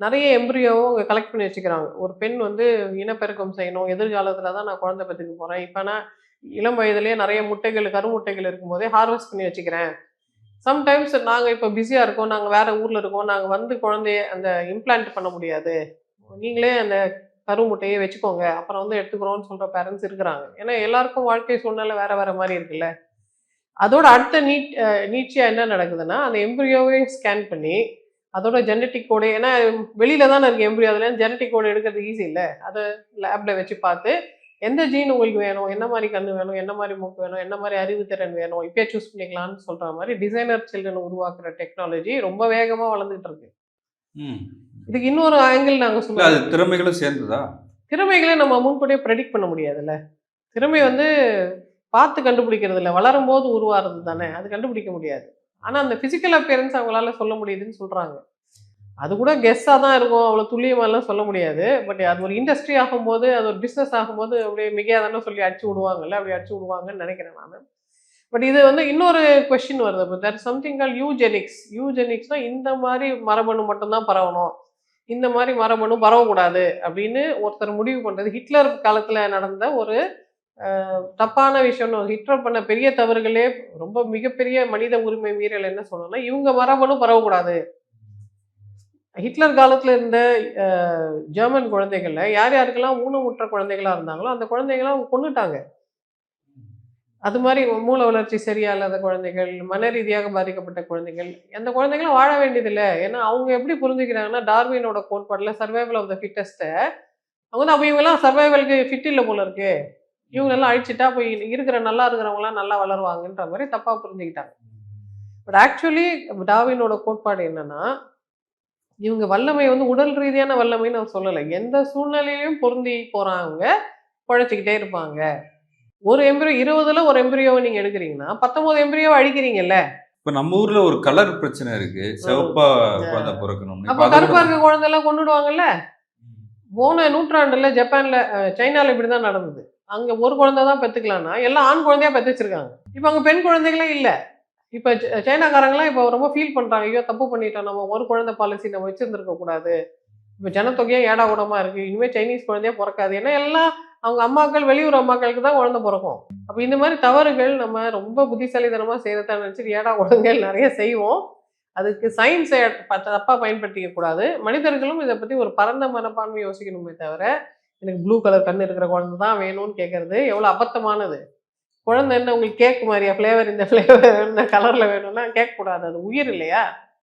நிறைய எம்பிரியோவும் அவங்க கலெக்ட் பண்ணி வச்சுக்கிறாங்க. ஒரு பெண் வந்து இனப்பெருக்கம் செய்யணும். எதிர்காலத்துல தான் நான் குழந்தை பெத்துக்க போறேன். இப்ப நான் இளம் வயதிலேயே நிறைய முட்டைகள், கருமுட்டைகள் இருக்கும்போதே ஹார்வெஸ்ட் பண்ணி வச்சுக்கிறேன். சம்டைம்ஸ் நாங்க இப்ப பிஸியா இருக்கோம். நாங்க வேற ஊர்ல இருக்கோம். நாங்க வந்து குழந்தைய அந்த இம்ப்ளான்ட் பண்ண முடியாது. நீங்களே அந்த கருமுட்டையை வச்சுக்கோங்க. அப்புறம் வந்து எடுத்துக்கிறோம்னு சொல்ற பேரண்ட்ஸ் இருக்கிறாங்க. ஏன்னா எல்லாருக்கும் வாழ்க்கை சூழ்நிலை வேற வேற மாரி இருக்குல்ல. அதோட அடுத்த நீட்சியா என்ன நடக்குதுன்னா, அந்த எம்பிரியோவே ஸ்கேன் பண்ணி, அதோட ஜெனடிக் கோடு ஏன்னா வெளியில தானே இருக்கு எம்பிரியோ. அதுல ஜெனடிக் கோடு எடுக்கிறது ஈஸி இல்ல. அத லேப்ல வச்சு பார்த்து, எந்த ஜீன் உங்களுக்கு வேணும்? என்ன மாரி கண்ணு வேணும்? என்ன மாரி மூக்கு வேணும்? என்ன மாரி அறிவுத்திறன் வேணும்? இப்பயே சூஸ் பண்ணிக்கலாம்னு சொல்ற மாரி டிசைனர் சில்ட்ரன் உருவாக்குற டெக்னாலஜி ரொம்ப வேகமா வளர்ந்துட்டு இருக்கு. ம். இதுக்கு இன்னொரு ஆங்கிள் நாங்க இல்ல அது சொல்லுவோம். திறமைகளும் சேர்ந்ததா? திறமைகள நம்ம முன்கூட்டியே பிரெடிக்ட் பண்ண முடியாதுல்ல. திறமை வந்து பார்த்து கண்டுபிடிக்கிறது இல்ல. வளரும்போது உருவாறது தானே! அது கண்டுபிடிக்க முடியாது. ஆனா, அந்த பிசிக்கல் அப்பியரன்ஸ் அவங்களால சொல்ல முடியுதுன்னு சொல்றாங்க. அது கூட கெஸ்ஸா தான் இருக்கும். அவ்வளோ துல்லியமாலாம் சொல்ல முடியாது. பட் அது ஒரு இண்டஸ்ட்ரி ஆகும்போது, அது ஒரு பிசினஸ் ஆகும்போது அப்படியே மிகையா தானே சொல்லி அடிச்சு விடுவாங்கல்ல. அப்படி அடிச்சு விடுவாங்கன்னு நெனைக்கிறேன் நானு. பட் இது வந்து இன்னொரு கொஸ்டின் வருது. இப்ப there is something called eugenics. யூஜெனிக்ஸ்னா இந்த மாரி மரபணு மட்டும் தான் பரவணும். இந்த மாரி மரபணு பரவக்கூடாது அப்படின்னு ஒருத்தர் முடிவு பண்றது. ஹிட்லர் காலத்துல நடந்த ஒரு தப்பான விஷயம்னு ஹிட்லர் பண்ண பெரிய தவறுகளே ரொம்ப மிகப்பெரிய மனித உரிமை மீறல் என்ன சொல்லணும்னா, இவங்க மரபணு பரவக்கூடாது. ஹிட்லர் காலத்துல இருந்த அ ஜெர்மன் குழந்தைகள்ல யார் யாருக்கெல்லாம் ஊனமுற்ற குழந்தைகளா இருந்தாங்களோ, அந்த குழந்தைகள அவங்க கொன்னுட்டாங்க. அது மாரி மூளை வளர்ச்சி சரியா இல்லாத குழந்தைகள், மன ரீதியாக பாதிக்கப்பட்ட குழந்தைகள், அந்த குழந்தைகள்லாம் வாழ வேண்டியதில்ல. ஏன்னா, அவங்க எப்படி புரிஞ்சுக்கிறாங்கன்னா, டார்வினோட கோட்பாடுல சர்வைவல் ஆஃப் த ஃபிட்டெஸ்ட்ட அவங்க வந்து அப்ப இவங்கலாம் சர்வைவலுக்கு ஃபிட் இல்ல போல இருக்கு. இவங்களெல்லாம் அழிச்சுட்டா, அப்ப இருக்கிற நல்லா இருக்கிறவங்கலாம் நல்லா வளருவாங்கன்ற மாரி தப்பா புரிஞ்சுக்கிட்டாங்க. பட் ஆக்சுவலி டார்வினோட கோட்பாடு என்னன்னா, இவங்க வல்லமை வந்து உடல் ரீதியான வல்லமைன்னு அவர் சொல்லல. எந்த சூழ்நிலையிலும் பொருந்தி போறவங்க பொழச்சுக்கிட்டே இருப்பாங்க. ஒரு எம்பிரியோ 20ல ஒரு எம்பிரியோவ நீங்க எடுக்குறீங்கன்னா, 19 எம்பிரியோவ அழிக்கிறீங்கல்ல. இப்ப நம்ம ஊர்ல ஒரு கலர் பிரச்சனை இருக்கு. ம். சிவப்பா அ குழந்தை பொறக்கணும்னு. அப்ப இப்ப அத கூட கருப்பா இருக்க குழந்தைலாம் கொன்னுடுவாங்கல்ல. போன நூற்றாண்டுல ஜப்பான்ல சைனால இப்படிதான் நடந்தது. அங்க ஒரு குழந்தை தான் பெத்துக்கலான்னா, எல்லாம் ஆண் குழந்தையா பெத்து வச்சிருக்காங்க. இப்ப அங்க பெண் குழந்தைகளே இல்ல. இப்ப சைனாக்காரங்கலாம் இப்ப ரொம்ப ஃபீல் பண்றாங்க. ஐயோ! தப்பு பண்ணிட்டோம். நம்ம ஒரு குழந்தை பாலிசி நம்ம வச்சிருந்திருக்க கூடாது. இப்ப ஜனத்தொகையே ஏடா கூடமா இருக்கு. இனிமே சைனீஸ் குழந்தையே பொறக்காது. ஏன்னா எல்லாம் அவங்க அம்மாக்கள் வெளியூர் அம்மாக்களுக்கு தான் குழந்தை பொறக்கும். அப்ப இந்த மாரி தவறுகள் நம்ம ரொம்ப புத்திசாலித்தனமா செய்றதா நினைச்சுட்டு ஏடா கூடங்கள் நெறைய செய்வோம். அதுக்கு சயின்ஸ தப்பா பயன்படுத்திக்க கூடாது. மனிதர்களும் இத பத்தி ஒரு பரந்த மனப்பான்மை யோசிக்கணுமே தவிர, எனக்கு ப்ளூ கலர் கண்ணு இருக்கிற குழந்தை தான் வேணும்னு கேட்கறது எவ்வளோ அபத்தமானது. குழந்தை என்ன உங்களுக்கு கேக் மாரியா? ஃப்ளேவர் இந்த ஃப்ளேவர் இந்த கலர்ல வேணும்னா கேட்கக்கூடாது. அது உயிர் இல்லையா?